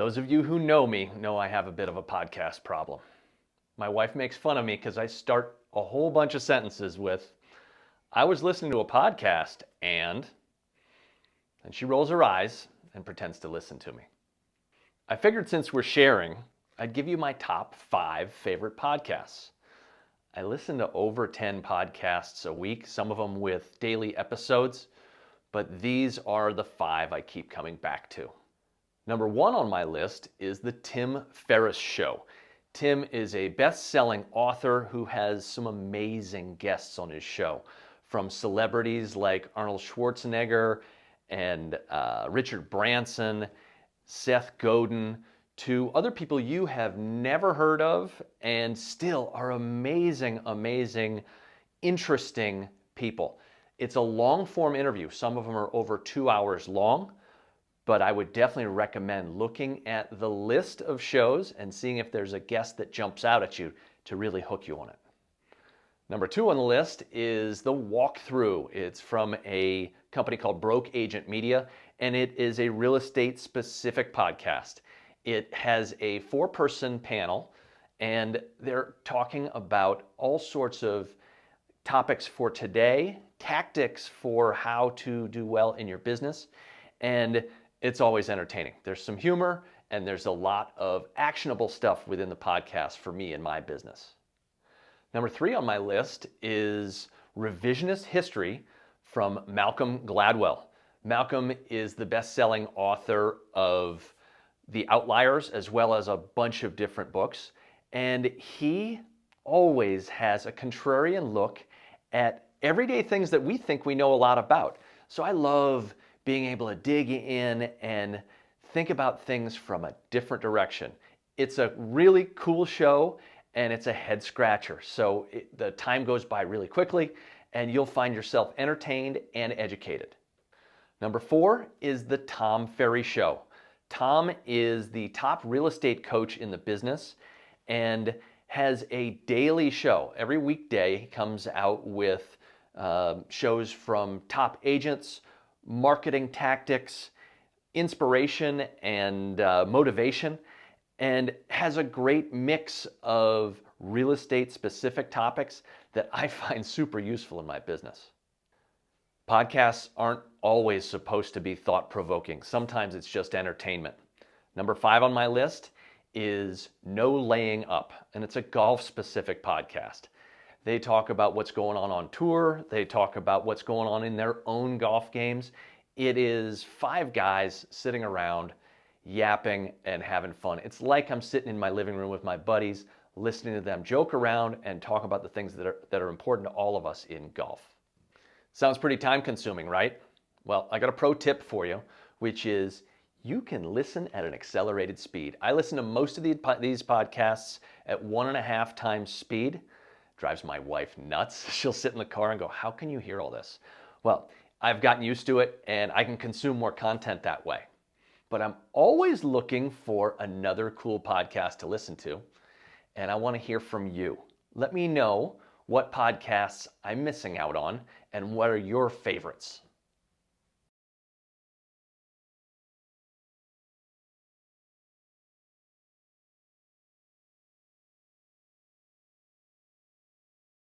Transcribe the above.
Those of you who know me know I have a bit of a podcast problem. My wife makes fun of me because I start a whole bunch of sentences with, "I was listening to a podcast and she rolls her eyes and pretends to listen to me. I figured since we're sharing, I'd give you my top 5 favorite podcasts. I listen to over 10 podcasts a week, some of them with daily episodes, but these are the 5 I keep coming back to. Number 1 on my list is The Tim Ferriss Show. Tim is a best-selling author who has some amazing guests on his show, from celebrities like Arnold Schwarzenegger and Richard Branson, Seth Godin, to other people you have never heard of and still are amazing, interesting people. It's a long-form interview. Some of them are over 2 hours long, but I would definitely recommend looking at the list of shows and seeing if there's a guest that jumps out at you to really hook you on it. Number 2 on the list is The Walkthrough. It's from a company called Broke Agent Media, and it is a real estate specific podcast. It has a 4-person panel, and they're talking about all sorts of topics for today, tactics for how to do well in your business, and it's always entertaining. There's some humor, and there's a lot of actionable stuff within the podcast for me and my business. Number 3 on my list is Revisionist History from Malcolm Gladwell. Malcolm is the best-selling author of The Outliers, as well as a bunch of different books, and he always has a contrarian look at everyday things that we think we know a lot about. So I love being able to dig in and think about things from a different direction. It's a really cool show, and it's a head scratcher. So the time goes by really quickly, and you'll find yourself entertained and educated. Number 4 is The Tom Ferry Show. Tom is the top real estate coach in the business and has a daily show. Every weekday, he comes out with shows from top agents, marketing tactics, inspiration, and motivation, and has a great mix of real estate specific topics that I find super useful in my business. Podcasts aren't always supposed to be thought-provoking. Sometimes it's just entertainment. Number 5 on my list is No Laying Up, and it's a golf-specific podcast. They talk about what's going on tour. They talk about what's going on in their own golf games. It is 5 guys sitting around yapping and having fun. It's like I'm sitting in my living room with my buddies, listening to them joke around and talk about the things that are important to all of us in golf. Sounds pretty time consuming, right? Well, I got a pro tip for you, which is you can listen at an accelerated speed. I listen to most of these podcasts at 1.5 times speed. Drives my wife nuts. She'll sit in the car and go, "How can you hear all this?" Well, I've gotten used to it, and I can consume more content that way. But I'm always looking for another cool podcast to listen to, and I want to hear from you. Let me know what podcasts I'm missing out on and what are your favorites.